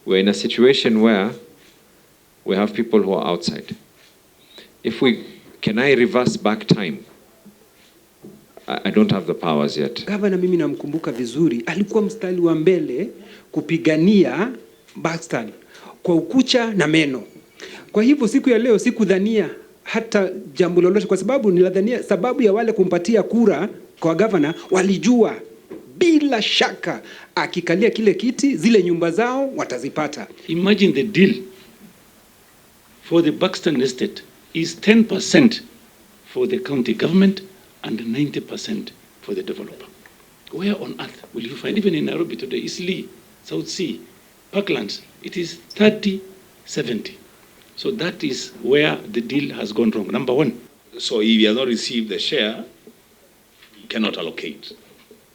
we're in a situation where we have people who are outside. Can I reverse back time? I don't have the powers yet. Gavana, mimi namkumbuka vizuri, alikuwa mstari wa mbele kupigania Buxton kwa ukucha na meno. Kwa hivyo siku ya leo sikudhania hata jambo lolote, kwa sababu niladhania sababu ya wale kumpatia kura kwa gavana walijua bila shaka akikalia kile kiti zile nyumba zao watazipata. Imagine the deal for the Buxton estate is 10% for the county government and 90% for the developer. Where on earth will you find, even in Nairobi today, Eastleigh, South Sea, Parklands, it is 30-70. So that is where the deal has gone wrong, number one. So if you have not received the share, you cannot allocate.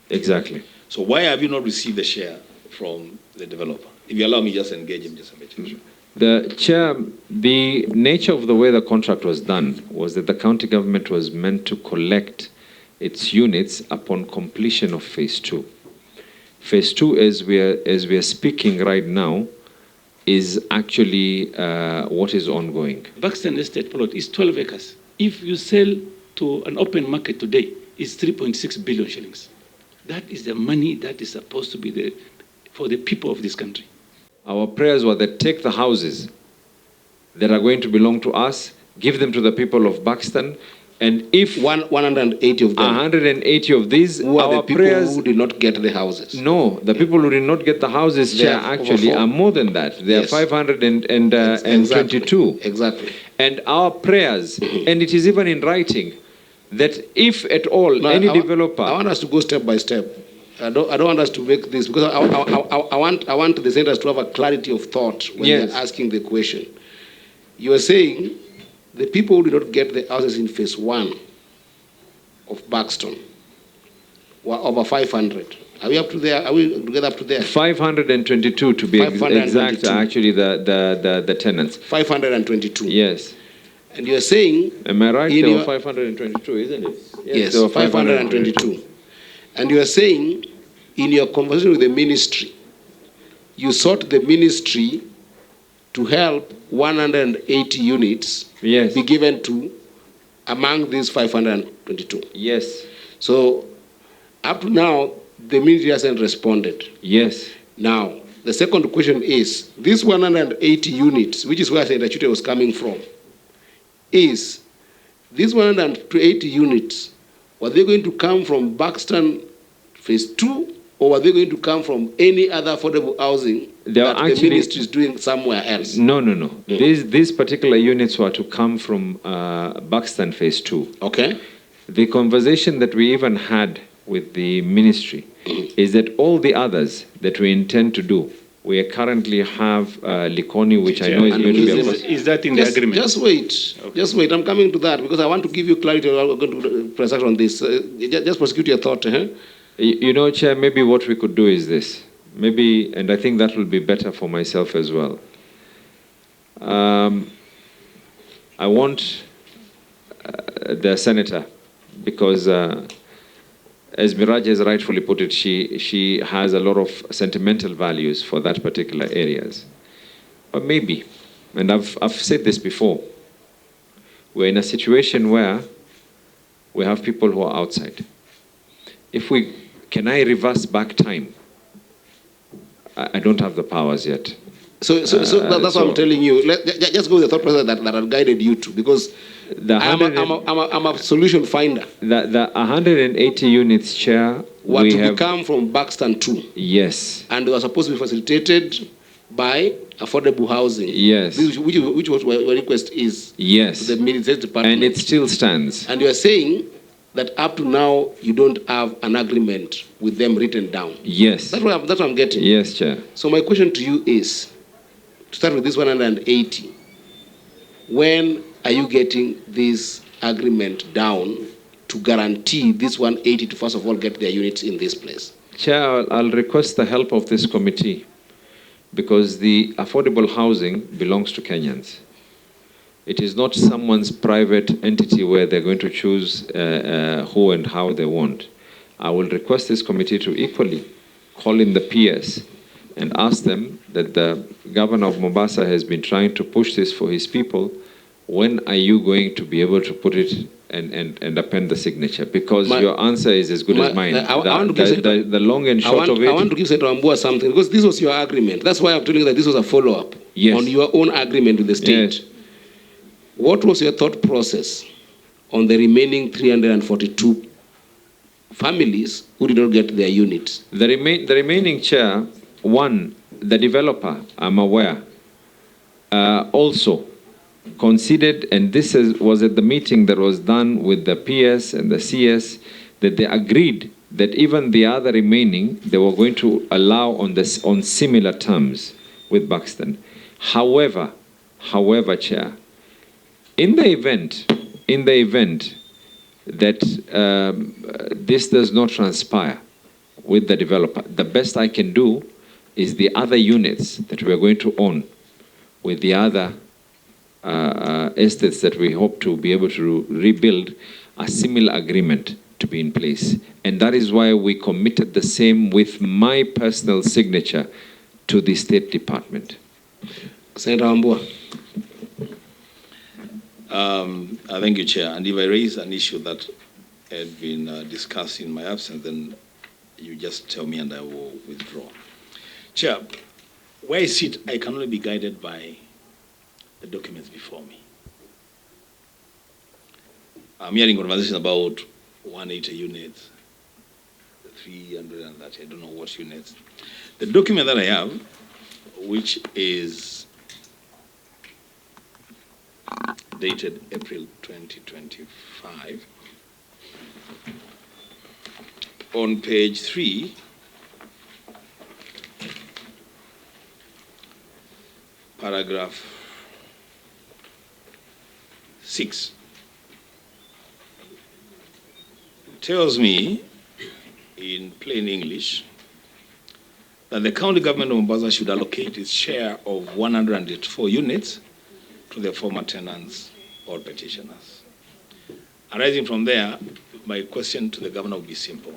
Exactly. So why have you not received the share from the developer? If you allow me just engage him just a bit. The chair, the nature of the way the contract was done was that the county government was meant to collect its units upon completion of phase 2. Phase 2, as we are speaking right now, is actually what is ongoing. Buxton estate plot is 12 acres. If you sell to an open market today, it's 3.6 billion shillings. That is the money that is supposed to be there for the people of this country. Our prayers were that take the houses that are going to belong to us, give them to the people of Buxton, and if 180 of them, 180 of these, who are our the people prayers, who did not get the houses? No, the people who did not get the houses, They Chair, are actually over 4. are more than that. They Yes. are 522. Exactly. And our prayers, and it is even in writing, that if at all any developer... I want us to go step by step. I don't want us to make this, because I want the senators to have a clarity of thought when Yes. they're asking the question. You are saying the people who did not get the houses in phase 1 of Buxton were over 500. Are we up to there? Are we together up to there? 522 to be exact, actually, the tenants. 522. Yes. And you are saying... Am I right? There were 522, isn't it? Yes, there were 522. And you are saying, in your conversation with the ministry, you sought the ministry to help 180 units Yes. be given to among these 522. Yes. So, up to now, the ministry hasn't responded. Yes. Now, the second question is, this 180 units, which is where Senator Chute was coming from, is these 180 units, were they going to come from Buxton phase 2, or were they going to come from any other affordable housing that the ministry is doing somewhere else? No. These particular units were to come from Buxton phase 2. Okay. The conversation that we even had with the ministry is that all the others that we intend to do, we currently have Likoni, which I know is going to be... Is that in the agreement? Just wait. Okay. Just wait. I'm coming to that because I want to give you clarity. I'm going to press on this. Just prosecute your thought. You know, Chair, maybe what we could do is this. Maybe, and I think that will be better for myself as well. I want the senator, because as Miraj has rightfully put it, she has a lot of sentimental values for that particular areas. But maybe, and I've said this before, we're in a situation where we have people who are outside. Can I reverse back time? I don't have the powers yet. So that's what I'm telling you. Just go with the thought process that I've guided you to, because I'm a solution finder. The 180 units, Chair, were to come from Buxton 2. Yes. And they were supposed to be facilitated by affordable housing. Yes. Which was my request is. Yes. To the Ministry Department. And it still stands. And you are saying that up to now you don't have an agreement with them written down. Yes. That's what I'm getting. Yes, Chair. So my question to you is, to start with this 180, when are you getting this agreement down to guarantee this 180 to first of all get their units in this place? Chair, I'll request the help of this committee, because the affordable housing belongs to Kenyans. It is not someone's private entity where they're going to choose who and how they want. I will request this committee to equally call in the PS and ask them that the governor of Mombasa has been trying to push this for his people. When are you going to be able to put it and append the signature? Because your answer is as good as mine. The long and short of it. I want to give Senator Ambua something, because this was your agreement. That's why I'm telling you that this was a follow-up on your own agreement with the state. Yes. What was your thought process on the remaining 342 families who did not get their units? The remaining, Chair, one, the developer, I'm aware, also considered, and this was at the meeting that was done with the PS and the CS, that they agreed that even the other remaining, they were going to allow on similar terms with Buxton. However, Chair, in the event that this does not transpire with the developer, the best I can do is the other units that we are going to own with the other estates that we hope to be able to rebuild, a similar agreement to be in place. And that is why we committed the same with my personal signature to the State Department. Senator Ambua. Thank you, Chair. And if I raise an issue that had been discussed in my absence, then you just tell me and I will withdraw. Chair, where I sit, I can only be guided by the documents before me. I'm hearing conversation about 180 units, 330, I don't know what units. The document that I have, which is dated April 2025, on page 3, paragraph 6, tells me in plain English that the county government of Mombasa should allocate its share of 184 units to the former tenants or petitioners. Arising from there, my question to the governor would be simple.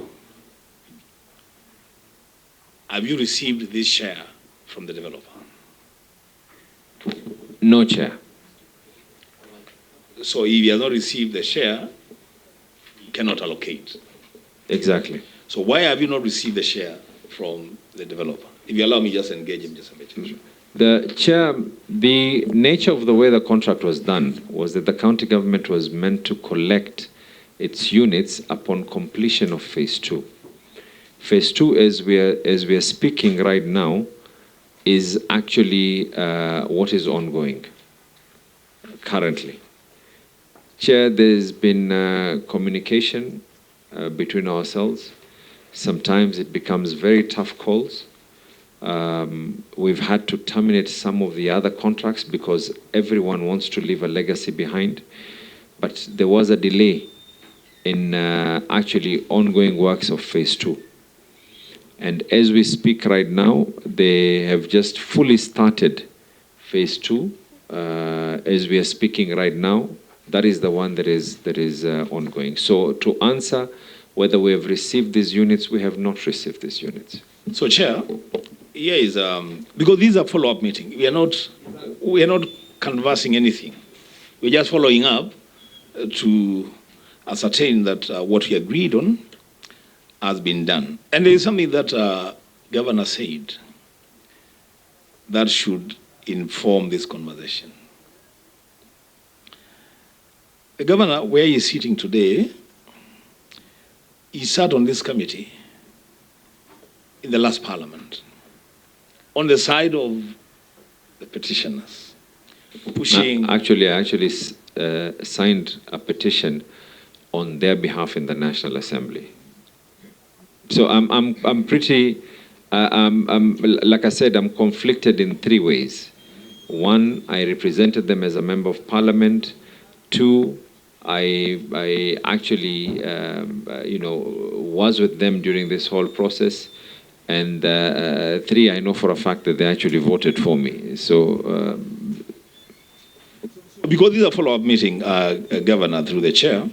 Have you received this share from the developer? No, Chair. So if you have not received the share, you cannot allocate. Exactly. So why have you not received the share from the developer? If you allow me, just engage him just a bit. The Chair, the nature of the way the contract was done was that the county government was meant to collect its units upon completion of phase 2. Phase 2, as we are speaking right now, is actually what is ongoing currently. Chair, there's been communication between ourselves. Sometimes it becomes very tough calls. We've had to terminate some of the other contracts because everyone wants to leave a legacy behind. But there was a delay in actually ongoing works of phase 2. And as we speak right now, they have just fully started phase 2. As we are speaking right now, that is the one that is ongoing. So to answer whether we have received these units, we have not received these units. So, Chair, here is because these are follow-up meetings. We are not canvassing anything. We're just following up to ascertain that what we agreed on has been done. And there is something that Governor said that should inform this conversation. The Governor, where he is sitting today, he sat on this committee in the last Parliament on the side of the petitioners, pushing... Actually, I signed a petition on their behalf in the National Assembly. So I'm pretty, like I said, I'm conflicted in 3 ways. 1, I represented them as a member of Parliament. 2, I actually, was with them during this whole process. And 3, I know for a fact that they actually voted for me. So, because this is a follow-up meeting, Governor, through the chair,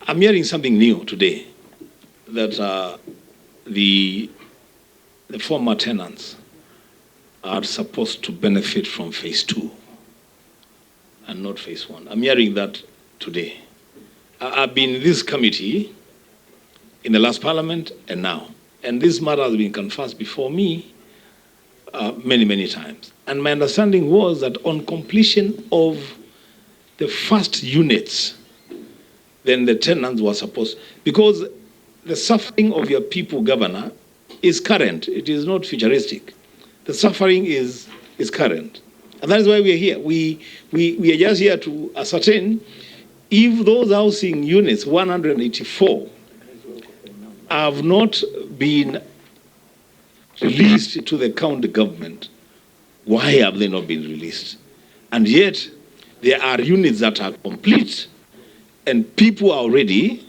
I'm hearing something new today, that the former tenants are supposed to benefit from phase 2 and not phase 1. I'm hearing that today. I've been in this committee in the last parliament and now. And this matter has been confessed before me many, many times. And my understanding was that on completion of the first units, then the tenants were supposed, because the suffering of your people, Governor, is current. It is not futuristic. The suffering is current. And that is why we are here. We are just here to ascertain if those housing units, 184, have not been released to the county government. Why have they not been released? And yet, there are units that are complete, and people are already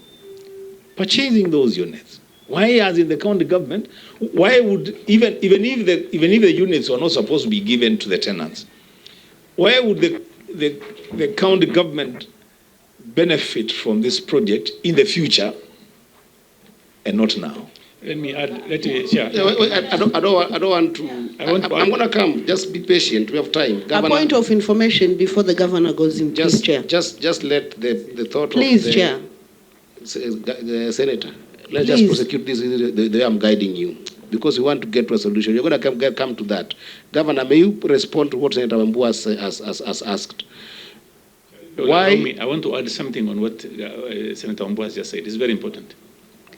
purchasing those units. Why, as in the county government, why would, even if the units were not supposed to be given to the tenants, why would the county government benefit from this project in the future and not now? Let me add, Chair. I don't want to. I'm going to come. Just be patient. We have time. Governor, a point of information before the governor goes in, please, Chair. Just let the thought please, of Chair. The Senator. Let's just prosecute this the way I'm guiding you. Because we want to get to a solution. You're going to come to that. Governor, may you respond to what Senator Wambua has asked? Why? I want to add something on what Senator Wambua has just said. It's very important.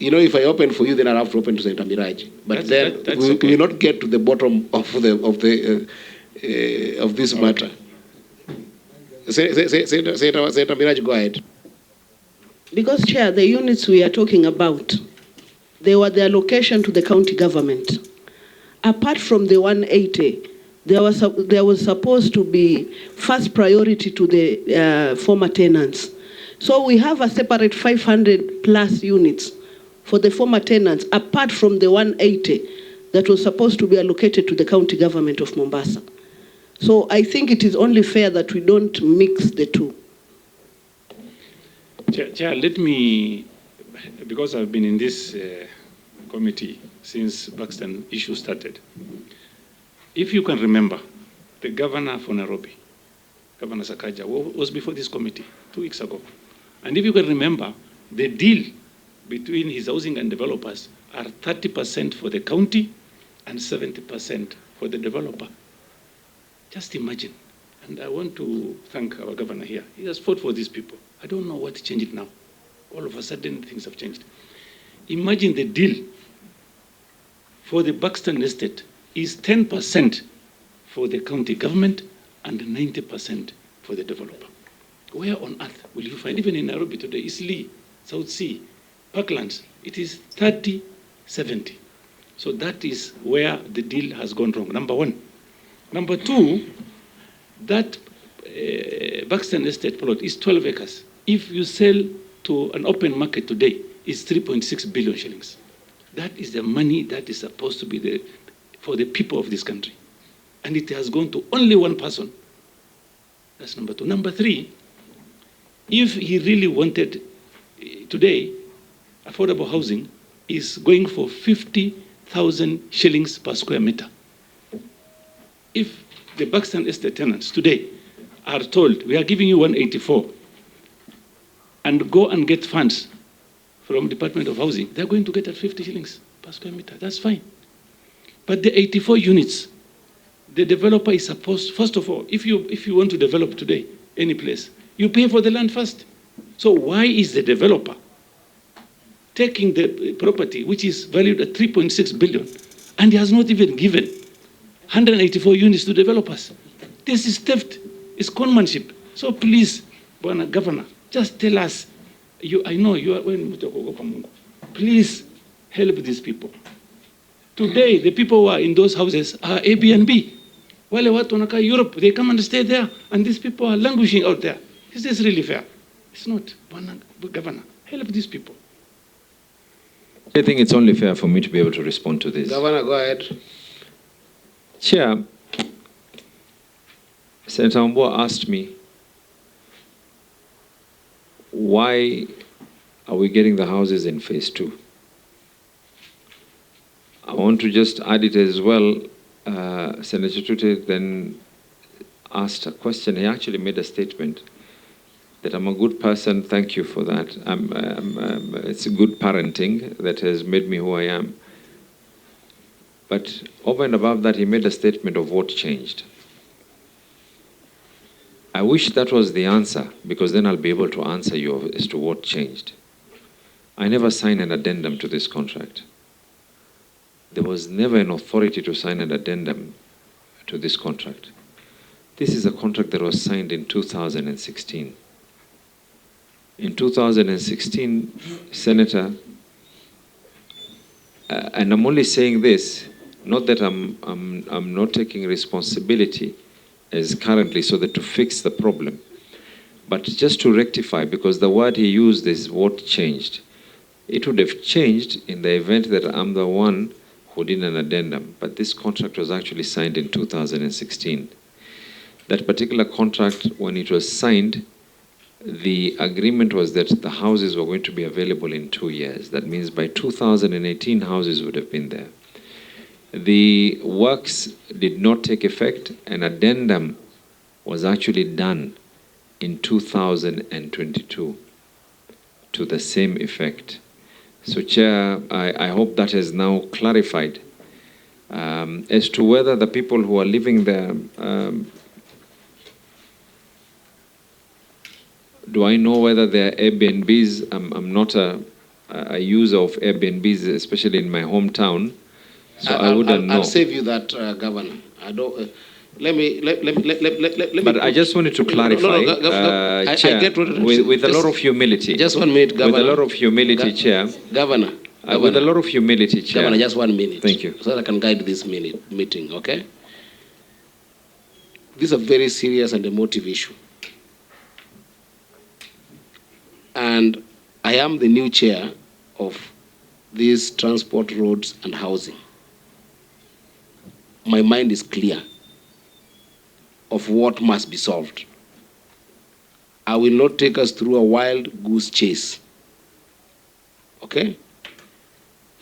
You know, if I open for you, then I'll have to open to Senator Miraj. But that's we will not get to the bottom of this matter. Senator Miraj, go ahead. Because, Chair, the units we are talking about, they were the allocation to the county government. Apart from the 180, there was supposed to be first priority to the former tenants. So we have a separate 500 plus units for the former tenants, apart from the 180 that was supposed to be allocated to the county government of Mombasa. So I think it is only fair that we don't mix the two. Chair, let me, because I've been in this committee since Buxton issue started. If you can remember, the governor for Nairobi, Governor Sakaja, was before this committee 2 weeks ago. And if you can remember, the deal between his housing and developers are 30% for the county and 70% for the developer. Just imagine. And I want to thank our governor here. He has fought for these people. I don't know what changed now. All of a sudden, things have changed. Imagine the deal for the Buxton estate is 10% for the county government and 90% for the developer. Where on earth will you find, even in Nairobi today, Eastleigh, South Sea, Parklands, it is 30-70. So that is where the deal has gone wrong, number one. Number two, that Buxton estate plot is 12 acres. If you sell to an open market today, it's 3.6 billion shillings. That is the money that is supposed to be for the people of this country. And it has gone to only one person. That's number two. Number three, if he really wanted, today, affordable housing is going for 50,000 shillings per square meter. If the Buxton estate tenants today are told, we are giving you 184, and go and get funds from Department of Housing, they're going to get at 50 shillings per square meter. That's fine. But the 84 units, the developer is supposed, first of all, if you want to develop today, any place, you pay for the land first. So why is the developer taking the property, which is valued at 3.6 billion, and he has not even given 184 units to developers? This is theft. It's conmanship. So please, Governor, just tell us. I know you are. Please help these people. Today, the people who are in those houses are Airbnb. Wale watu wanakaa Europe, they come and stay there, and these people are languishing out there. Is this really fair? It's not. Governor, help these people. I think it's only fair for me to be able to respond to this. Governor, go ahead. Chair, Senator Wambua asked me, why are we getting the houses in phase 2? I want to just add it as well. Senator Tute then asked a question. He actually made a statement that I'm a good person. Thank you for that. It's a good parenting that has made me who I am. But over and above that, he made a statement of what changed. I wish that was the answer, because then I'll be able to answer you as to what changed. I never signed an addendum to this contract. There was never an authority to sign an addendum to this contract. This is a contract that was signed in 2016. In 2016, Senator, and I'm only saying this, not that I'm not taking responsibility as currently so that to fix the problem, but just to rectify, because the word he used is what changed. It would have changed in the event that I'm the one who did an addendum, but this contract was actually signed in 2016. That particular contract, when it was signed, the agreement was that the houses were going to be available in 2 years. That means by 2018, houses would have been there. The works did not take effect. An addendum was actually done in 2022 to the same effect. So, Chair, I hope that is now clarified. As to whether the people who are living there, do I know whether they're Airbnbs? I'm not a user of Airbnbs, especially in my hometown, so I wouldn't know. I'll save you that, Governor. I don't. Let me. But I just wanted to clarify, Chair, I get what with a lot of humility. Just 1 minute, Governor. With a lot of humility, Chair. Governor. With a lot of humility, Chair. Governor, just 1 minute. Thank you. So that I can guide this meeting, okay? This is a very serious and emotive issue. And I am the new chair of these transport, roads, and housing. My mind is clear of what must be solved. I will not take us through a wild goose chase. Okay?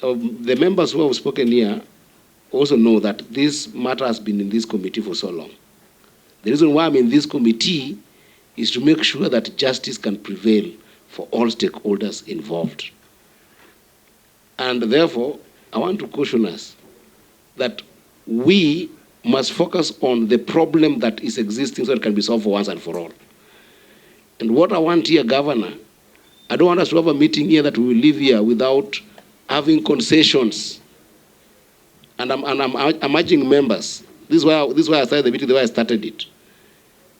The members who have spoken here also know that this matter has been in this committee for so long. The reason why I'm in this committee is to make sure that justice can prevail for all stakeholders involved. And therefore, I want to caution us that we must focus on the problem that is existing so it can be solved for once and for all. And what I want here, Governor, I don't want us to have a meeting here that we will leave here without having concessions. And I'm urging members, this is why I started the meeting, the way I started it.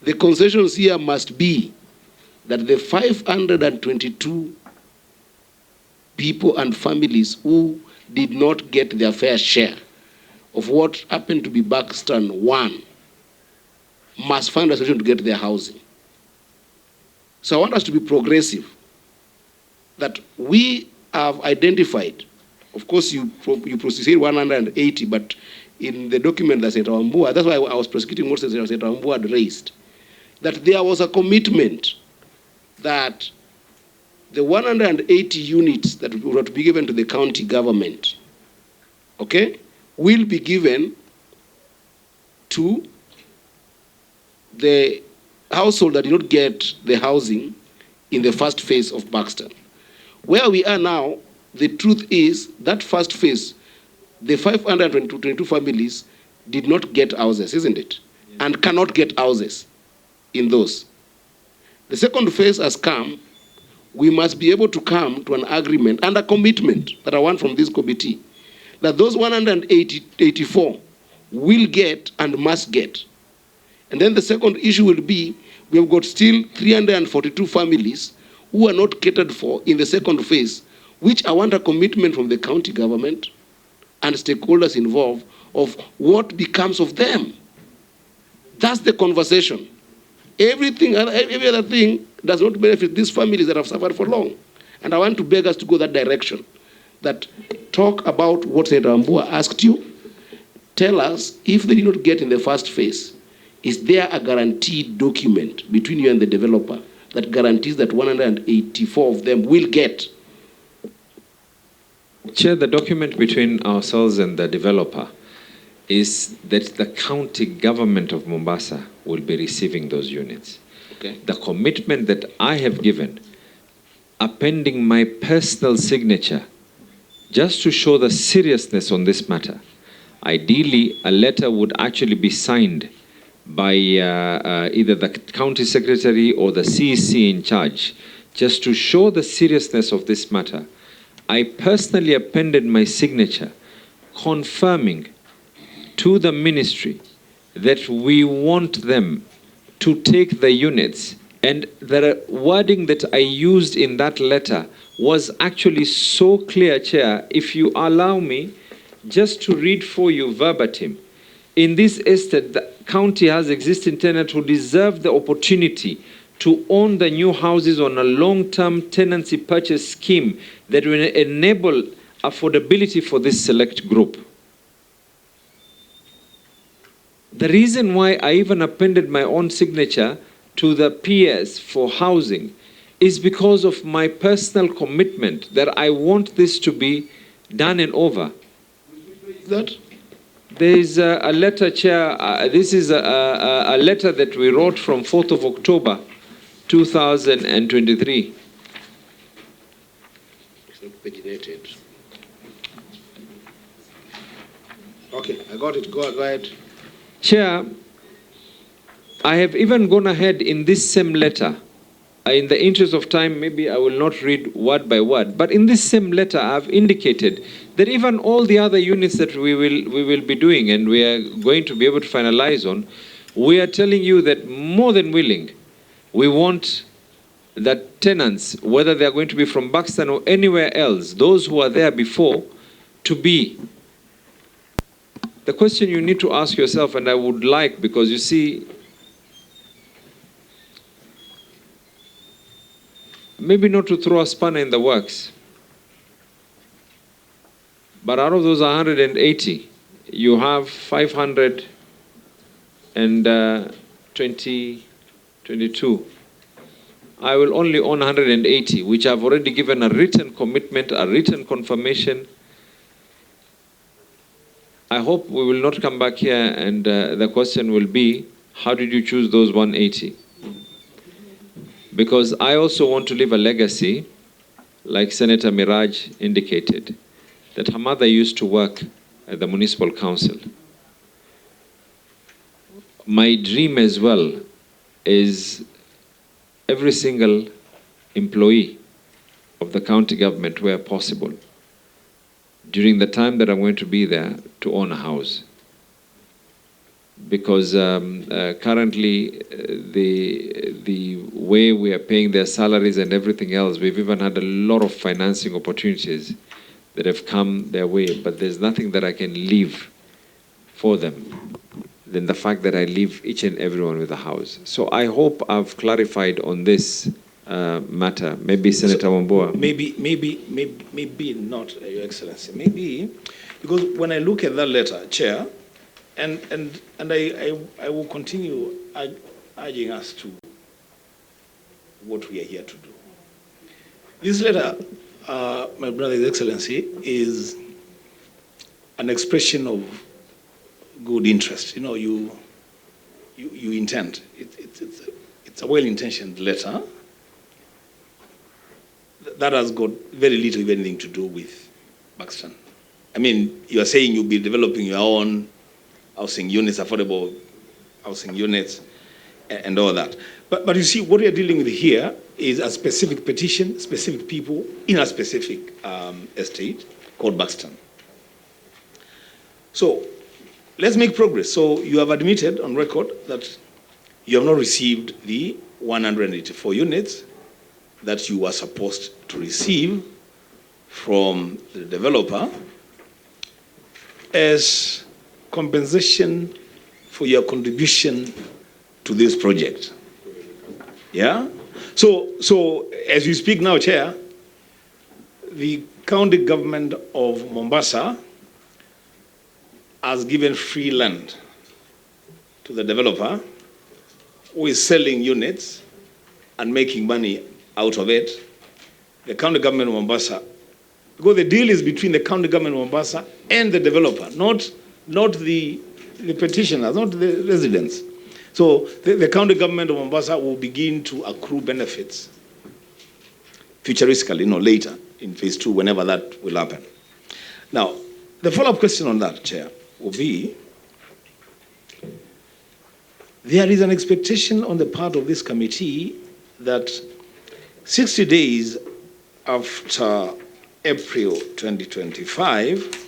The concessions here must be that the 522 people and families who did not get their fair share of what happened to be Buxton 1 must find a solution to get their housing. So I want us to be progressive, that we have identified, of course you proceed 180, but in the document that Senator Wambua, that's why I was prosecuting what Senator Wambua had raised, that there was a commitment that the 180 units that were to be given to the county government, okay, will be given to the household that did not get the housing in the first phase of Buxton. Where we are now, the truth is that first phase, the 522 families did not get houses, isn't it? Yes. And cannot get houses in those. The second phase has come. We must be able to come to an agreement and a commitment that I want from this committee, that those 184 will get and must get. And then the second issue will be, we have got still 342 families who are not catered for in the second phase, which I want a commitment from the county government and stakeholders involved of what becomes of them. That's the conversation. Every other thing does not benefit these families that have suffered for long. And I want to beg us to go that direction. That talk about what Senator Wambua asked you. Tell us, if they did not get in the first phase, is there a guaranteed document between you and the developer that guarantees that 184 of them will get? Chair, the document between ourselves and the developer is that the county government of Mombasa will be receiving those units. Okay. The commitment that I have given, appending my personal signature, just to show the seriousness on this matter. Ideally, a letter would actually be signed by either the county secretary or the CEC in charge, just to show the seriousness of this matter. I personally appended my signature confirming to the ministry that we want them to take the units, and the wording that I used in that letter was actually so clear, Chair. If you allow me just to read for you verbatim, in this estate, the county has existing tenants who deserve the opportunity to own the new houses on a long-term tenancy purchase scheme that will enable affordability for this select group. The reason why I even appended my own signature to the PS for housing is because of my personal commitment that I want this to be done and over. That? There is a letter, Chair. This is a letter that we wrote from 4th of October, 2023. It's not paginated. Okay, I got it. Go ahead. Chair, I have even gone ahead in this same letter. In the interest of time, maybe I will not read word by word, but in this same letter, I've indicated that even all the other units that we will be doing and we are going to be able to finalize on, we are telling you that more than willing, we want that tenants, whether they are going to be from Buxton or anywhere else, those who are there before, to be. The question you need to ask yourself, and I would like, because you see, maybe not to throw a spanner in the works, but out of those 180, you have 522. I will only own 180, which I've already given a written commitment, a written confirmation. I hope we will not come back here and the question will be, how did you choose those 180? Because I also want to leave a legacy, like Senator Miraj indicated, that her mother used to work at the municipal council. My dream as well is every single employee of the county government, where possible, during the time that I'm going to be there, to own a house. Because currently the way we are paying their salaries and everything else, we've even had a lot of financing opportunities that have come their way, but there's nothing that I can leave for them than the fact that I leave each and everyone with a house. So I hope I've clarified on this matter. Maybe Senator Wambua. Maybe not, Your Excellency. Maybe, because when I look at that letter, Chair, and I will continue urging us to what we are here to do. This letter, my brother, His Excellency, is an expression of good interest. You know, you intend. It's a well-intentioned letter that has got very little, if anything, to do with Buxton. I mean, you are saying you'll be developing your own housing units, affordable housing units, and all that. But you see, what we are dealing with here is a specific petition, specific people in a specific estate called Buxton. So let's make progress. So you have admitted on record that you have not received the 184 units that you were supposed to receive from the developer as compensation for your contribution to this project. Yeah? So as we speak now, Chair, the county government of Mombasa has given free land to the developer who is selling units and making money out of it. The county government of Mombasa, Because the deal is between the county government of Mombasa and the developer, not the petitioners, not the residents. So the county government of Mombasa will begin to accrue benefits futuristically, later in phase 2, whenever that will happen. Now, the follow-up question on that, Chair, will be, there is an expectation on the part of this committee that 60 days after April 2025,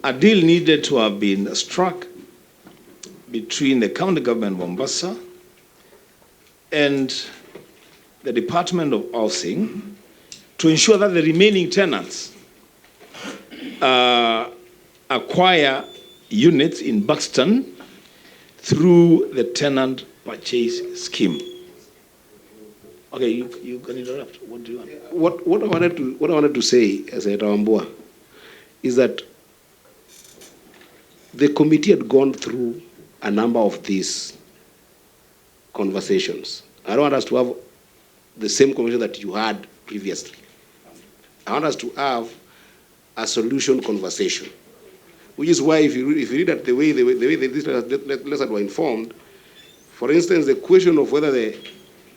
a deal needed to have been struck between the county government of Mombasa and the Department of Housing to ensure that the remaining tenants acquire units in Buxton through the tenant purchase scheme. Okay, you can interrupt. What do you want? What I wanted to say, Senator Wambua, is that the committee had gone through a number of these conversations. I don't want us to have the same conversation that you had previously. I want us to have a solution conversation, which is why if you read that the way these letters were informed, for instance, the question of whether the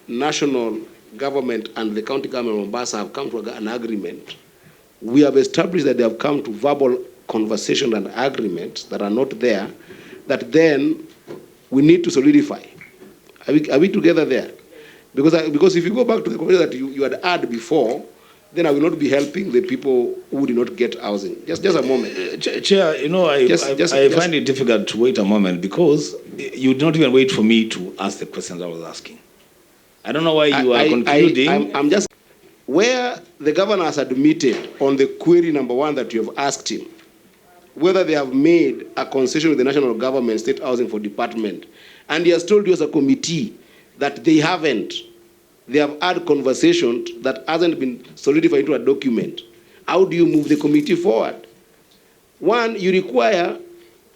national government and the county government of Mombasa have come to an agreement, we have established that they have come to verbal conversation and agreements that are not there, that then we need to solidify. Are we together there? Because if you go back to the conversation that you had had before, then I will not be helping the people who did not get housing. Just a moment. Chair, I find it difficult to wait a moment because you did not even wait for me to ask the questions I was asking. I don't know why you are concluding. I'm just, where the governor has admitted on the query number 1 that you have asked him, whether they have made a concession with the national government, state housing for department, and he has told you as a committee that they haven't. They have had conversations that hasn't been solidified into a document. How do you move the committee forward? 1, you require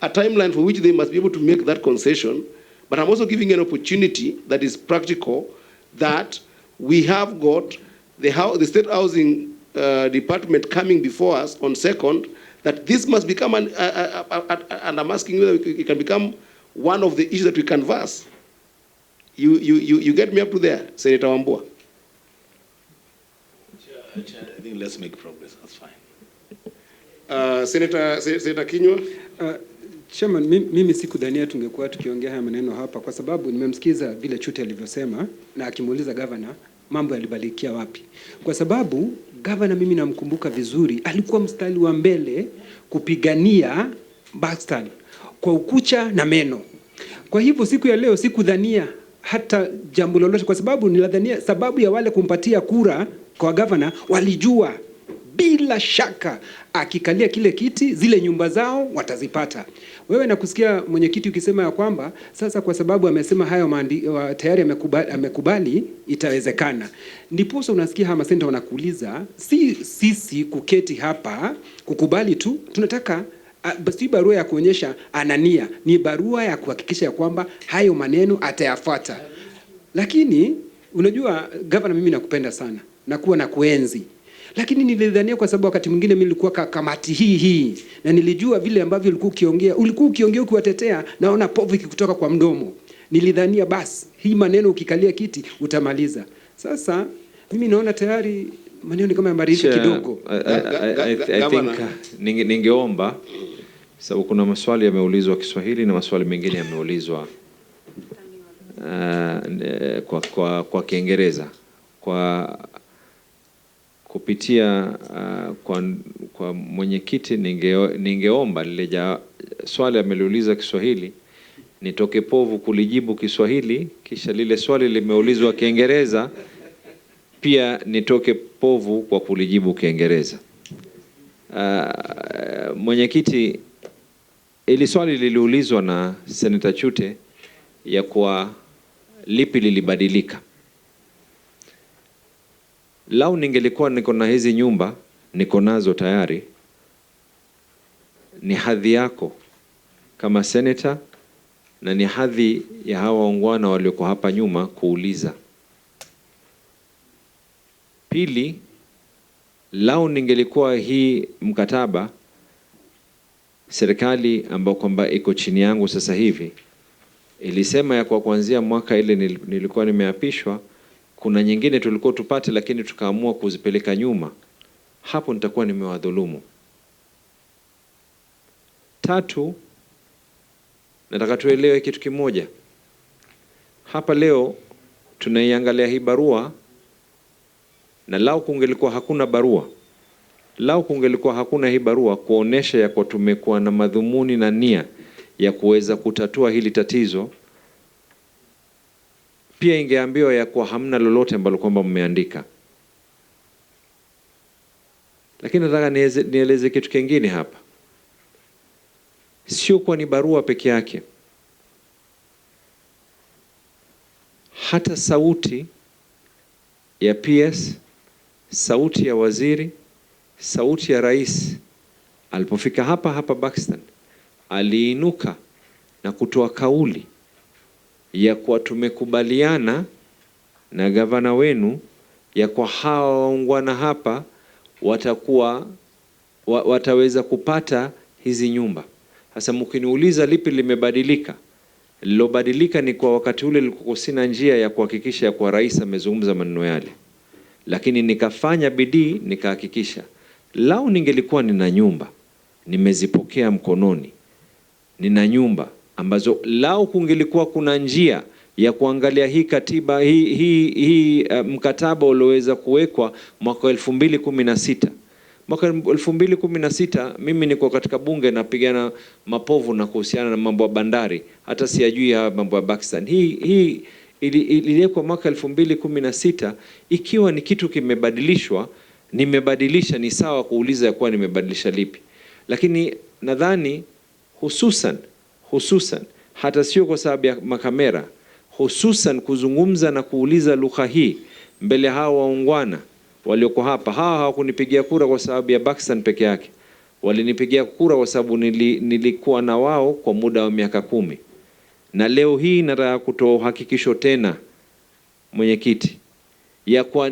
a timeline for which they must be able to make that concession, but I'm also giving an opportunity that is practical, that we have got the state housing department coming before us on 2nd, that this must become and I'm asking whether it can become one of the issues that we canvass. You get me up to there, Senator Wambua? I think let's make progress. That's fine. Senator Kinyua? Chairman, mimi sikudhania tungekuwa tukiongea haya maneno hapa kwa sababu nimemsikiza vile Chute alivyosema na akimuuliza governor mambo yalibalikia wapi. Kwa sababu governor mimi namkumbuka vizuri, alikuwa mstari wa mbele kupigania Buxton kwa ukucha na meno. Kwa hivyo siku ya leo sikudhania hata jambo lolote, kwa sababu niladhania sababu ya wale kumpatia kura kwa governor walijua bila shaka akikalia kile kiti zile nyumba zao watazipata. Wewe nakusikia mwenyekiti ukisema ya kwamba sasa kwa sababu amesema hayo tayari amekubali itawezekana. Ndiposa unasikia hama senta wanakuuliza sisi kuketi hapa kukubali tu, tunataka basi barua ya kuonyesha anania, ni barua ya kuhakikisha ya kwamba hayo maneno atayafuata. Lakini unajua governor, mimi nakupenda sana na kuwa na kuenzi, lakini nilidhania kwa sababu wakati mwingine mimi nilikuwa kamati hii na nilijua vile ambavyo ulikuwa ukiongea ukiwatetea, naona povu ikikutoka kwa mdomo. Nilidhania basi hii maneno ukikalia kiti utamaliza. Sasa mimi naona tayari maneno ni kama yamarika kidogo. I think ningeomba, sababu kuna maswali yameulizwa Kiswahili na maswali mengine yameulizwa kwa Kiingereza. Kwa kupitia kwa mwenyekiti ningeomba lile swali ameliuliza Kiswahili nitoke povu kulijibu Kiswahili, kisha lile swali limeulizwa Kiingereza pia nitoke povu kwa kulijibu Kiingereza. Mwenyekiti, ili swali liliulizwa na Senator Chute ya kwa lipi lilibadilika. Lau ningelikuwa niko na hizi nyumba niko nazo tayari, ni hadhi yako kama senator na ni hadhi ya hawa waungwana walioko hapa nyuma kuuliza. Pili, Lao ningelikuwa hii mkataba, serikali ambao kwamba iko chini yangu sasa hivi ilisema ya kwa kuanzia mwaka ile nilikuwa nimeapishwa, kuna nyingine tulikuwa tupate lakini tukaamua kuzipeleka nyuma, hapo nitakuwa nimewadhulumu. Tatu, nataka tuelewe kitu kimoja. Hapa leo tunaiangalia hii barua, na lao kungelikuwa hakuna barua, lao kungelikuwa hakuna hii barua kuonesha ya kwa tumekuwa na madhumuni na nia ya kuweza kutatua hili tatizo, pia ingeambiwa ya kwa hamna lolote ambalo kwamba mmeandika. Lakini nataka nieleze kitu kingine hapa. Sio kwa ni barua peke yake, hata sauti ya PS, sauti ya waziri, sauti ya rais alipofika hapa Buxton aliinuka na kutoa kauli ya kwa tumekubaliana na gavana wenu ya kwa hawa waungwana hapa wataweza kupata hizi nyumba. Sasa mkiniuliza lipi limebadilika, lilobadilika ni kwa wakati ule nilikuwa sina njia ya kuhakikisha ya kwa rais amezungumza maneno yale, lakini nikafanya bidii nikahakikisha. Lao ningelikuwa nina nyumba nimezipokea mkononi, nina nyumba ambazo lao kungelikuwa kuna njia ya kuangalia hii katiba hii mkataba ulioweza kuwekwa mwaka 2016. Mwaka 2016 mimi niko katika bunge napigana mapovu na kuhusiana na mambo ya bandari, hata siyajui ya mambo ya Buxton. Hii iliwekwa mwaka 2016. Ikiwa ni kitu kimebadilishwa, nimebadilisha, ni sawa kuuliza ya kuwa nimebadilisha lipi. Lakini nadhani hususan hata sio kwa sababu ya makamera, hususan kuzungumza na kuuliza lugha hii mbele hao waungwana walioko hapa. Hawa hawakunipigia kura kwa sababu ya Buxton peke yake, walinipigia kura kwa sababu nilikuwa na wao kwa muda wa miaka 10. Na leo hii nataka kutoa uhakikisho tena, mwenyekiti, ya kwa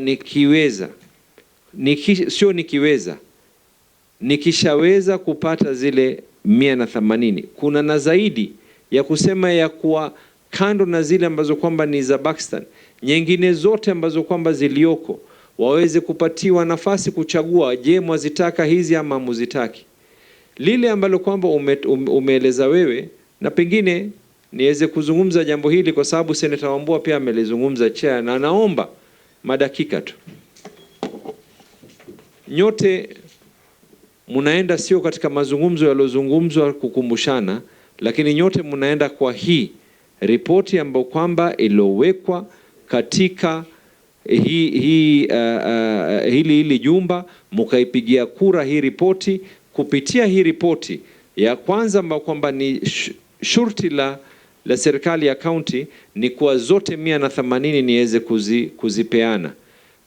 nikishaweza kupata zile 180, kuna na zaidi ya kusema ya kuwa kando na zile ambazo kwamba ni za Buxton, nyingine zote ambazo kwamba zilioko waweze kupatiwa nafasi kuchagua, je, mwazitaka hizi ama muzitaki. Lile ambalo kwamba umeeleza wewe, na pengine niweze kuzungumza jambo hili kwa sababu Senator Wambua pia amelizungumza chair, na naomba madakika tu. Nyote munaenda sio katika mazungumzo yalozungumzwa kukumbushana, lakini nyote munaenda kwa hii ripoti ambayo kwamba ilowekwa katika hili jumba, mukaipigia kura hii ripoti. Kupitia hii ripoti ya kwanza ambayo kwamba ni shurti la serikali ya county ni kwa zote 180 niweze kuzipeana.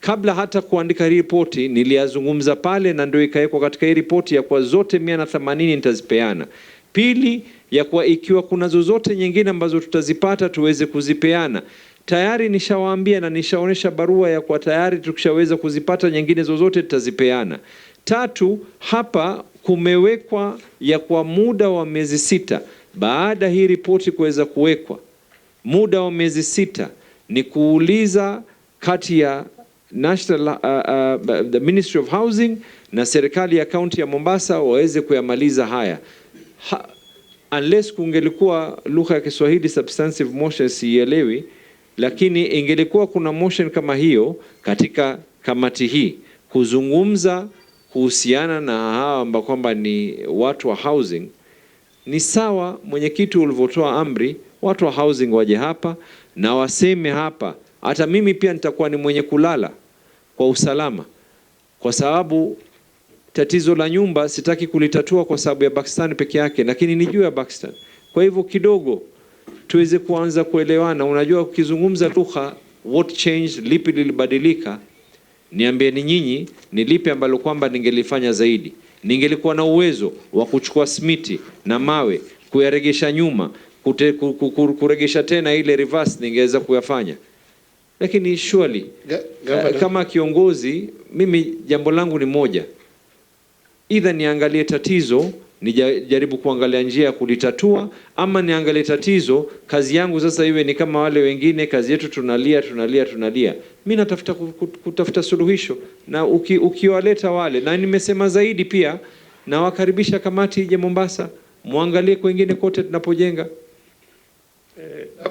Kabla hata kuandika hii ripoti niliyazungumza pale, na ndio ikawekwa katika hii ripoti ya kwa zote 180 nitazipeana. Pili, ya kwa ikiwa kuna zozote nyingine ambazo tutazipata tuweze kuzipeana. Tayari nishawaambia na nishaonesha barua ya kwa tayari tukishaweza kuzipata nyingine zozote tutazipeana. Tatu, hapa kumewekwa ya kwa muda wa miezi 6 baada hii ripoti kuweza kuwekwa, muda wa miezi 6 ni kuuliza kati ya National the Ministry of Housing na serikali ya kaunti ya Mombasa waweze kuyamaliza haya. Unless kungelikuwa lugha ya Kiswahili substantive motion sielewi, lakini ingelikuwa kuna motion kama hiyo katika kamati hii kuzungumza kuhusiana na hawa ambao kwamba ni watu wa housing. Ni sawa mwenyekiti ulivyotoa amri watu wa housing waje hapa na waseme hapa. Hata mimi pia nitakuwa ni mwenye kulala kwa usalama, kwa sababu tatizo la nyumba sitaki kulitatua kwa sababu ya Buxton peke yake, lakini ni juu ya Buxton. Kwa hivyo kidogo tuweze kuanza kuelewana. Unajua, ukizungumza lugha what changed, lipi lilibadilika, niambie ni nyinyi ni lipi ambalo kwamba ningelifanya zaidi. Ningelikuwa na uwezo wa kuchukua simiti na mawe kuyaregesha nyuma, kuregesha tena ile reverse, ningeweza kuyafanya. Lakini surely kama kiongozi mimi jambo langu ni moja, either niangalie tatizo nijaribu kuangalia njia ya kulitatua, ama niangalie tatizo kazi yangu sasa iwe ni kama wale wengine, kazi yetu tunalia. Mimi natafuta kutafuta suluhisho, na ukiwaleta wale, na nimesema zaidi pia na wakaribisha kamati ije Mombasa muangalie kwengine kote tunapojenga.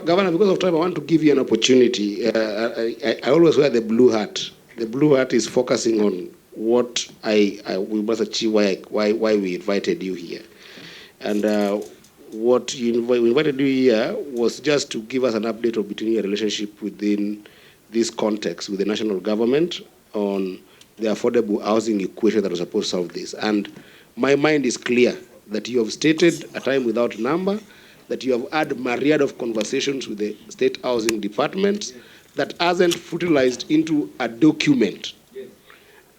Governor, because of time, I want to give you an opportunity. I always wear the blue hat. The blue hat is focusing on what we must achieve, why we invited you here. And what we invited you here was just to give us an update of between your relationship within this context with the national government on the affordable housing equation that was supposed to solve this. And my mind is clear that you have stated a time without number, that you have had a myriad of conversations with the state housing department that hasn't fertilized into a document.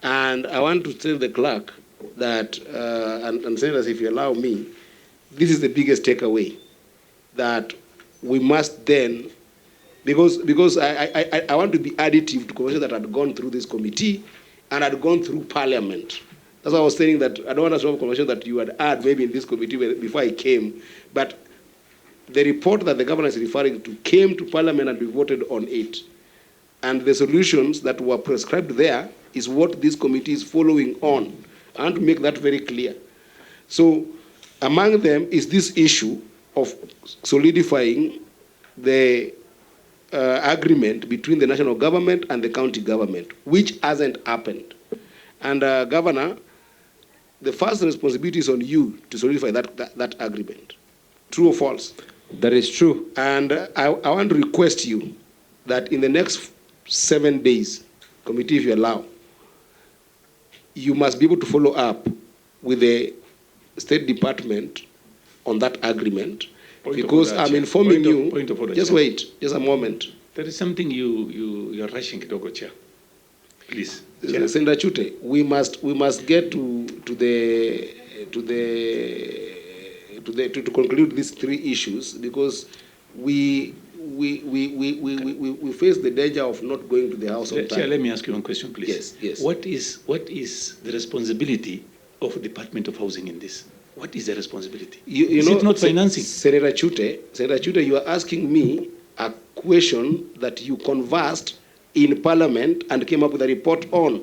And I want to tell the clerk that, and senators, if you allow me, this is the biggest takeaway, that we must then, because I want to be additive to conversations that had gone through this committee and had gone through Parliament. That's why I was saying that I don't want to have a conversation that you had had maybe in this committee before I came, but the report that the governor is referring to came to Parliament and we voted on it. And the solutions that were prescribed there is what this committee is following on. I want to make that very clear. So among them is this issue of solidifying the agreement between the national government and the county government, which hasn't happened. And Governor, the first responsibility is on you to solidify that agreement. True or false? That is true. And I want to request you that in the next 7 days, committee, if you allow, you must be able to follow up with the State Department on that agreement. Because I'm informing you, just wait, just a moment. There is something you're rushing, Kidogo, Chair. Please. Senator Chute, we must get to conclude these three issues, because we face the danger of not going to the House on time. Chair, let me ask you one question, please. Yes. What is the responsibility of the Department of Housing in this? What is the responsibility? Is it not financing? Senator Chute, you are asking me a question that you conversed in Parliament and came up with a report on,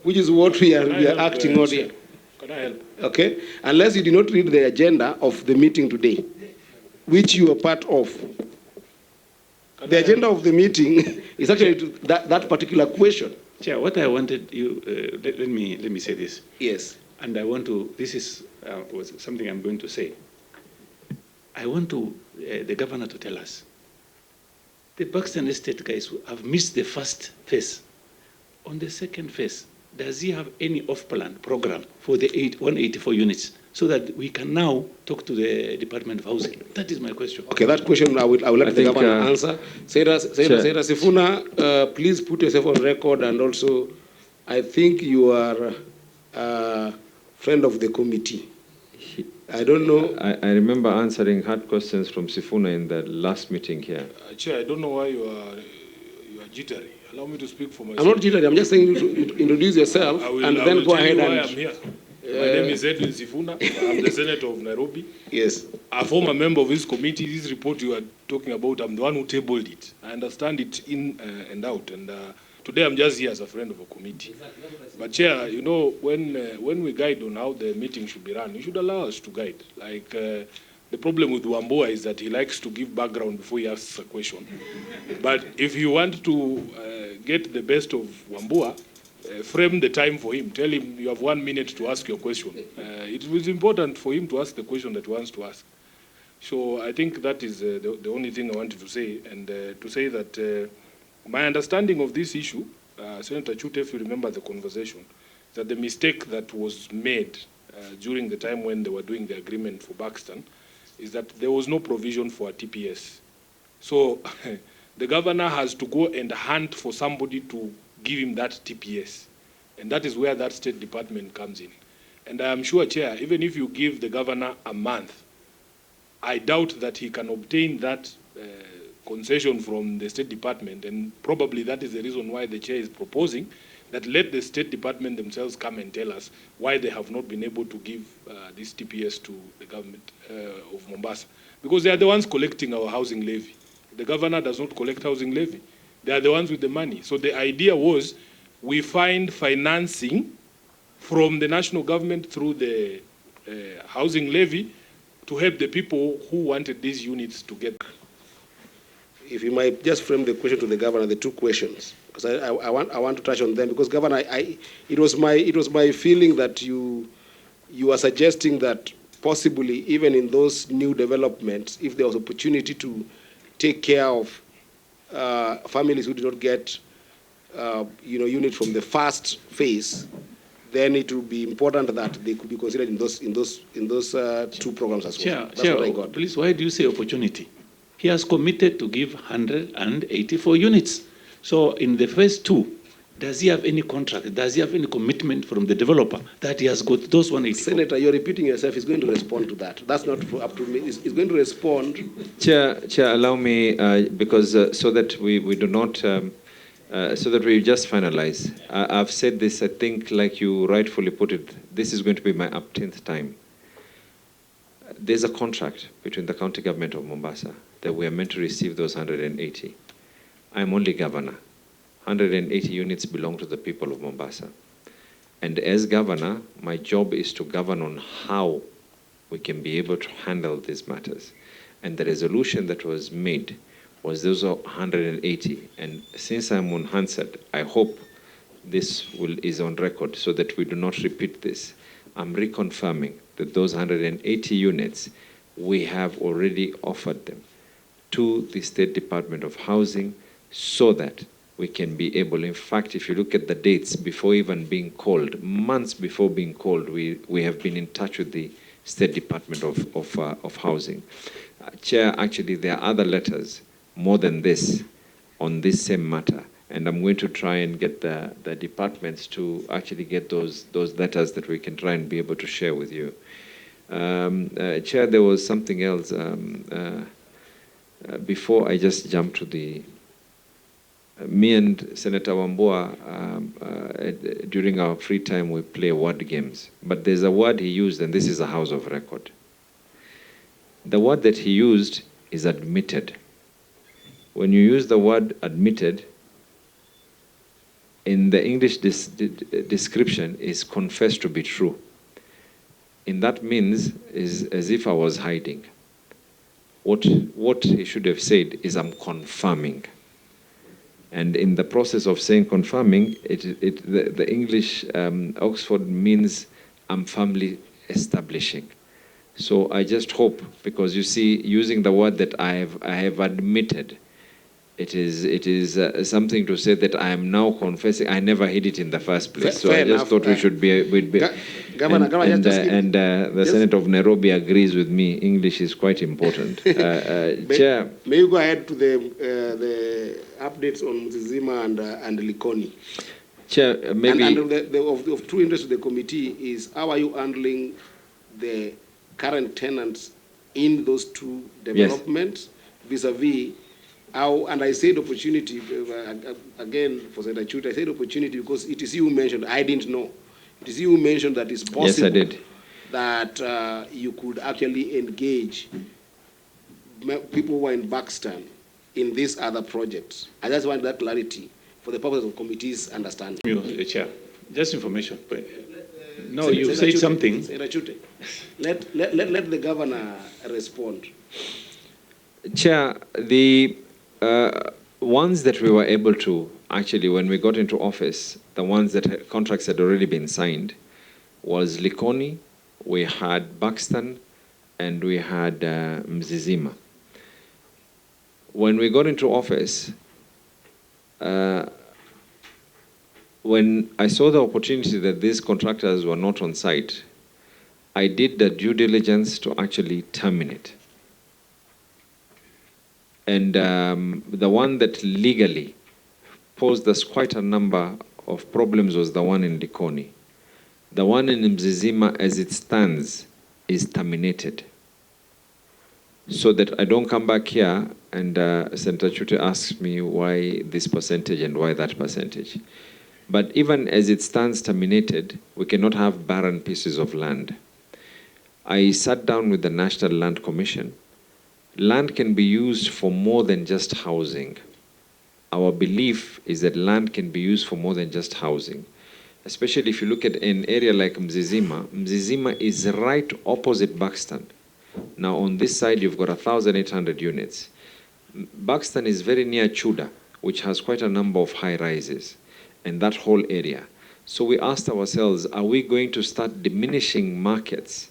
which is what we are acting on here. Can I help? Okay? Unless you did not read the agenda of the meeting today, which you are part of. The agenda of the meeting is actually that particular question. Chair, what I wanted you, let me say this. Yes. And I want to, this is was something I'm going to say. I want the governor to tell us, the Buxton Estate guys have missed the first phase. On the second phase, does he have any off-plan program for the 184 units so that we can now talk to the Department of Housing? That is my question. Okay, that question I will let the governor answer. Senator Sifuna, please put yourself on record, and also I think you are a friend of the committee. I don't know. I remember answering hard questions from Sifuna in the last meeting here. Chair, I don't know why you are jittery. Allow me to speak for myself. I'm not jittery. I'm just saying you to introduce yourself and then go ahead. Why I'm here. My name is Edwin Sifuna. I'm the Senator of Nairobi. Yes. A former member of this committee. This report you are talking about, I'm the one who tabled it. I understand it in and out. And today I'm just here as a friend of a committee. But Chair, you know, when we guide on how the meeting should be run, you should allow us to guide. Like the problem with Wambua is that he likes to give background before he asks a question. But if you want to get the best of Wambua, frame the time for him. Tell him you have 1 minute to ask your question. It was important for him to ask the question that he wants to ask. So I think that is the only thing I wanted to say. And to say that my understanding of this issue, Senator Chute, if you remember the conversation, that the mistake that was made during the time when they were doing the agreement for Buxton is that there was no provision for a TPS. So the governor has to go and hunt for somebody to give him that TPS. And that is where that State Department comes in. And I am sure, Chair, even if you give the governor a month, I doubt that he can obtain that concession from the State Department, and probably that is the reason why the chair is proposing that let the State Department themselves come and tell us why they have not been able to give this TPS to the government of Mombasa. Because they are the ones collecting our housing levy. The governor does not collect housing levy. They are the ones with the money. So the idea was we find financing from the national government through the housing levy to help the people who wanted these units to get. If you might just frame the question to the governor, the two questions, because I want to touch on them, because governor, it was my feeling that you are suggesting that possibly even in those new developments, if there was opportunity to take care of families who did not get units from the first phase, then it would be important that they could be considered in those two programs as well. That's what I got. Please, why do you say opportunity? He has committed to give 184 units. So in the first two, does he have any contract? Does he have any commitment from the developer that he has got those 184? Senator, you're repeating yourself. He's going to respond to that. That's not up to me. He's going to respond. Chair, allow me, because so that we do not, so that we just finalize. I've said this, I think, like you rightfully put it, this is going to be my 10th time. There's a contract between the county government of Mombasa that we are meant to receive those 180. I'm only governor. 180 units belong to the people of Mombasa. And as governor, my job is to govern on how we can be able to handle these matters. And the resolution that was made was those 180. And since I'm on Hansard, I hope this is on record so that we do not repeat this. I'm reconfirming that those 180 units, we have already offered them to the State Department of Housing so that we can be able, in fact, if you look at the dates before even being called, months before being called, we have been in touch with the State Department of Housing. Chair, actually, there are other letters, more than this, on this same matter. And I'm going to try and get the departments to actually get those letters that we can try and be able to share with you. Chair, there was something else. Before I just jump to the... me and Senator Wambua, during our free time, we play word games. But there's a word he used, and this is a house of record. The word that he used is admitted. When you use the word admitted, in the English description is confessed to be true. And that means is as if I was hiding. What he should have said is I'm confirming. And in the process of saying confirming, the English Oxford means I'm firmly establishing. So I just hope, because you see, using the word that I have admitted, it is something to say that I am now confessing. I never hid it in the first place. So I just thought we should be. Governor, the Senate of Nairobi agrees with me. English is quite important. Chair. May you go ahead to the updates on Mzizima and Likoni? Chair, maybe. And of true interest to the committee is how are you handling the current tenants in those two developments vis-a-vis how, and I said opportunity, again, for Senator Chute, I said opportunity because it is you who mentioned, I didn't know. It is you who mentioned that it's possible. Yes, I did. That you could actually engage people who are in Buxton in these other projects. I just want that clarity for the purpose of committee's understanding. Chair, just information. No, Senator you said Chute, something. Senator Chute, let the governor respond. Chair, the ones that we were able to, actually, when we got into office, the ones that contracts had already been signed was Likoni, we had Buxton, and we had Mzizima. When we got into office, when I saw the opportunity that these contractors were not on site, I did the due diligence to actually terminate. And the one that legally posed us quite a number of problems was the one in Likoni. The one in Mzizima, as it stands, is terminated. so that I don't come back here and Senator Chute asks me why this percentage and why that percentage. But even as it stands terminated, we cannot have barren pieces of land. I sat down with the National Land Commission. Land can be used for more than just housing. Our belief is that land can be used for more than just housing. Especially if you look at an area like Mzizima. Mzizima is right opposite Buxton. Now on this side, you've got 1,800 units. Buxton is very near Chuda, which has quite a number of high rises, and that whole area. So we asked ourselves, are we going to start diminishing markets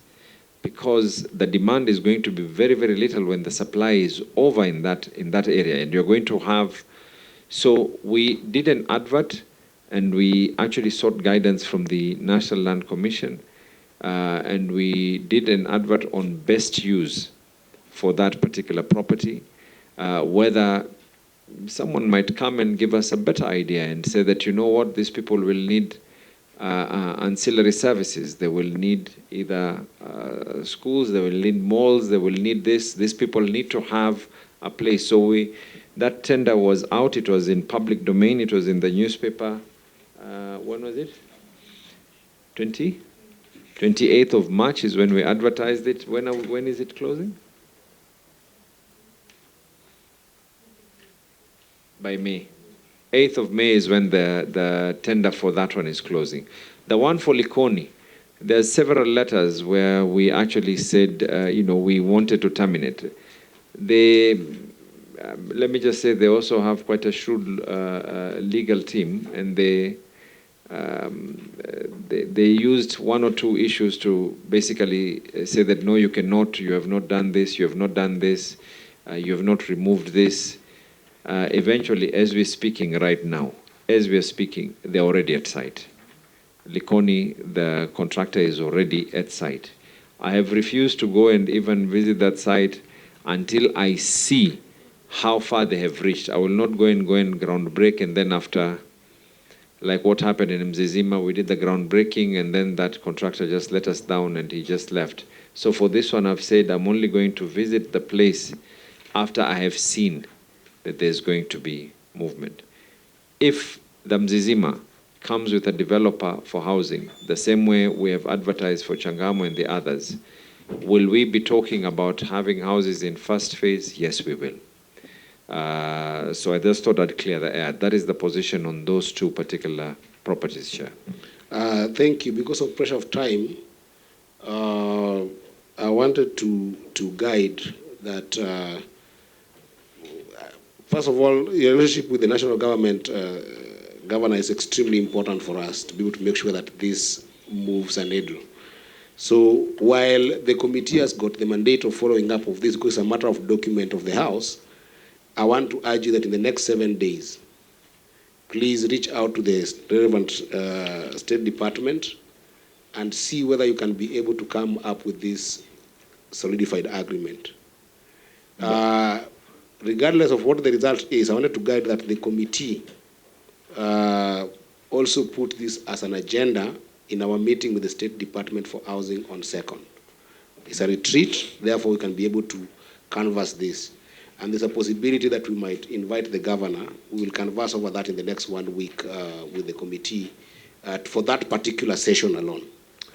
because the demand is going to be very, very little when the supply is over in that area, and you're going to have. So we did an advert, and we actually sought guidance from the National Land Commission, and we did an advert on best use for that particular property, whether someone might come and give us a better idea and say that, you know what, these people will need ancillary services. They will need either schools, they will need malls, they will need this. These people need to have a place. So that tender was out. It was in public domain. It was in the newspaper. When was it? 28th of March is when we advertised it. When is it closing? By May. 8th of May is when the tender for that one is closing. The one for Likoni, there's several letters where we actually said, we wanted to terminate. Let me just say, they also have quite a shrewd legal team, and they used one or two issues to basically say that, no, you cannot, you have not done this, you have not done this, you have not removed this. Eventually, as we're speaking right now, as we're speaking, they're already at site. Likoni, the contractor, is already at site. I have refused to go and even visit that site until I see how far they have reached. I will not go and ground break, and then after, like what happened in Mzizima, we did the ground breaking, and then that contractor just let us down and he just left. So for this one, I've said I'm only going to visit the place after I have seen that there's going to be movement. If the Mzizima comes with a developer for housing, the same way we have advertised for Changamwe and the others, will we be talking about having houses in first phase? Yes, we will. So I just thought I'd clear the air. That is the position on those two particular properties, Chair. Thank you. Because of pressure of time, I wanted to guide that. First of all, your relationship with the national government governor is extremely important for us to be able to make sure that this moves a needle. So while the committee has got the mandate of following up of this, because it's a matter of document of the House, I want to urge you that in the next 7 days, please reach out to the relevant State Department and see whether you can be able to come up with this solidified agreement. Regardless of what the result is, I wanted to guide that the committee also put this as an agenda in our meeting with the State Department for Housing on 2nd. It's a retreat, therefore we can be able to canvass this. And there's a possibility that we might invite the governor. We will canvass over that in the next 1 week with the committee for that particular session alone.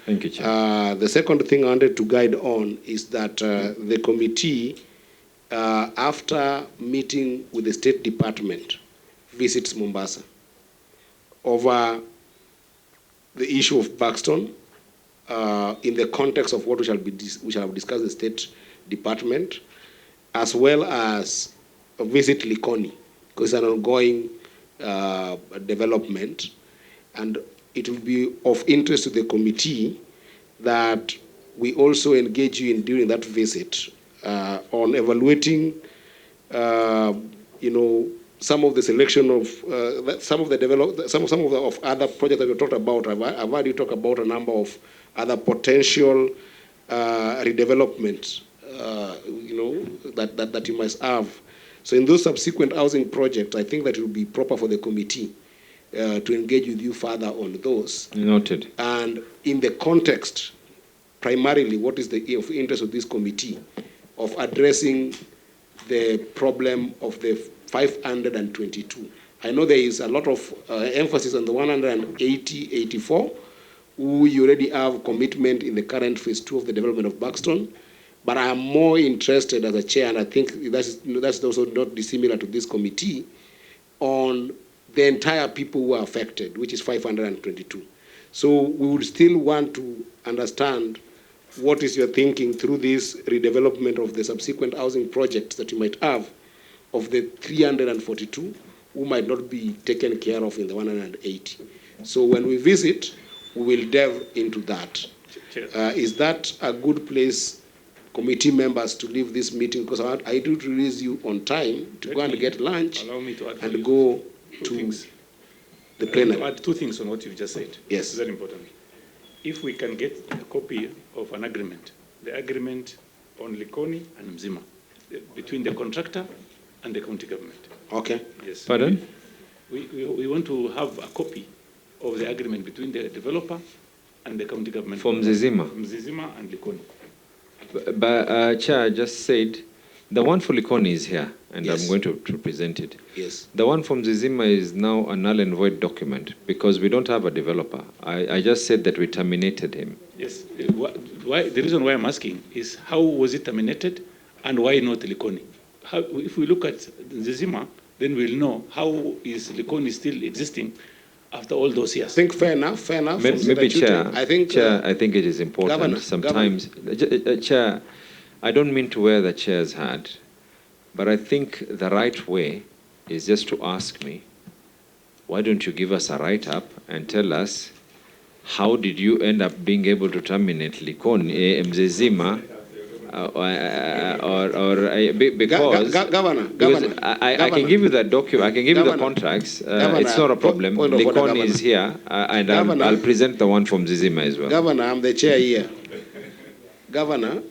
Thank you, Chair. The second thing I wanted to guide on is that the committee, after meeting with the State Department, visits Mombasa over the issue of Buxton in the context of what we shall have discussed with the State Department, as well as visit Likoni, because it's an ongoing development. And it will be of interest to the committee that we also engage you in during that visit on evaluating, some of the selection of some of the other projects that we talked about. I've heard you talk about a number of other potential redevelopment, that you must have. So in those subsequent housing projects, I think that it will be proper for the committee to engage with you further on those. Noted. And in the context, primarily, what is the of interest of this committee of addressing the problem of the 522. I know there is a lot of emphasis on the 184, who you already have commitment in the current phase 2 of the development of Buxton. But I am more interested as a chair, and I think that's also not dissimilar to this committee, on the entire people who are affected, which is 522. So we would still want to understand what is your thinking through this redevelopment of the subsequent housing projects that you might have of the 342 who might not be taken care of in the 180. So when we visit, we will delve into that. Is that a good place, committee members, to leave this meeting? Because I do release you on time to go and get lunch and go to the plenary. To add two things on what you've just said. Yes. It's very important. If we can get a copy of an agreement, the agreement on Likoni and Mzima, between the contractor and the county government. Okay. Yes. Pardon? We want to have a copy of the agreement between the developer and the county government. From Mzizima? From Mzizima and Likoni. But Chair just said, the one for Likoni is here, and Yes. I'm going to present it. Yes. The one from Zizima is now a null and void document because we don't have a developer. I just said that we terminated him. Yes. Why, the reason why I'm asking is how was it terminated and why not Likoni? If we look at Zizima, then we'll know how is Likoni still existing after all those years. I think fair enough. Maybe Chair, I think, Chair, I think it is important. Governor, Sometimes, Chair, I don't mean to wear the chair's hat, but I think the right way is just to ask me, why don't you give us a write-up and tell us how did you end up being able to terminate Likoni, Mzizima, because Governor, I can give you that document, I can give you the Governor, contracts. Governor, It's not a problem. point of order, Likoni Governor. is here, and Governor. I'll present the one from Zizima as well. Governor, I'm the chair here. Governor,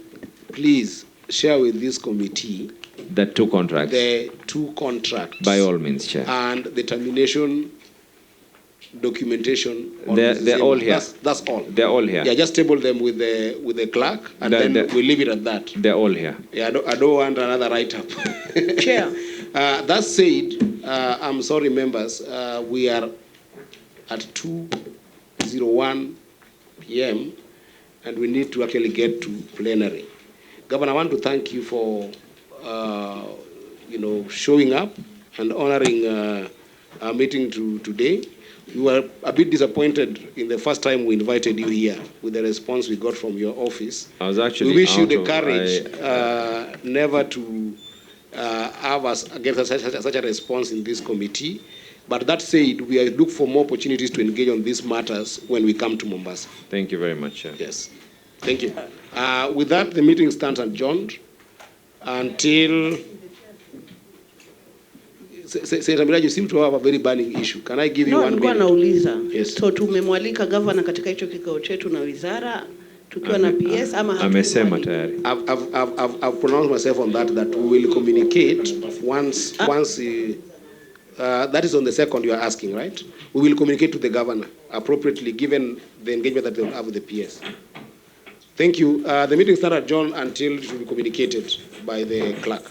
please share with this committee The two contracts, the two contracts by all means, Chair. and the termination documentation. On They're the same- all here. That's all. They're all here. Yeah, just table them with the clerk, and then we leave it at that. They're all here. Yeah, I don't want another write-up. Chair. That said, I'm sorry, members, we are at 2:01 p.m. and we need to actually get to plenary. Governor, I want to thank you for showing up and honoring our meeting today. We were a bit disappointed in the first time we invited you here with the response we got from your office. I was actually We wish you out the of- courage never to have us get such a response in this committee. But that said, we look for more opportunities to engage on these matters when we come to Mombasa. Thank you very much, Chair. Yes. Thank you. With that, the meeting stands adjourned until... Senator Miraji, you seem to have a very burning issue. Can I give you No, 1 nilikuwa minute? nauliza. Yes. So tumemwalika governor katika hicho kikao chetu na wizara tukiwa na PS ama Amesema hatumwalika? tayari. I've pronounced myself on that we will communicate once that is on the second you are asking, right? We will communicate to the governor appropriately given the engagement that they will have with the PS. Thank you. The meeting started adjourned until it will be communicated by the clerk.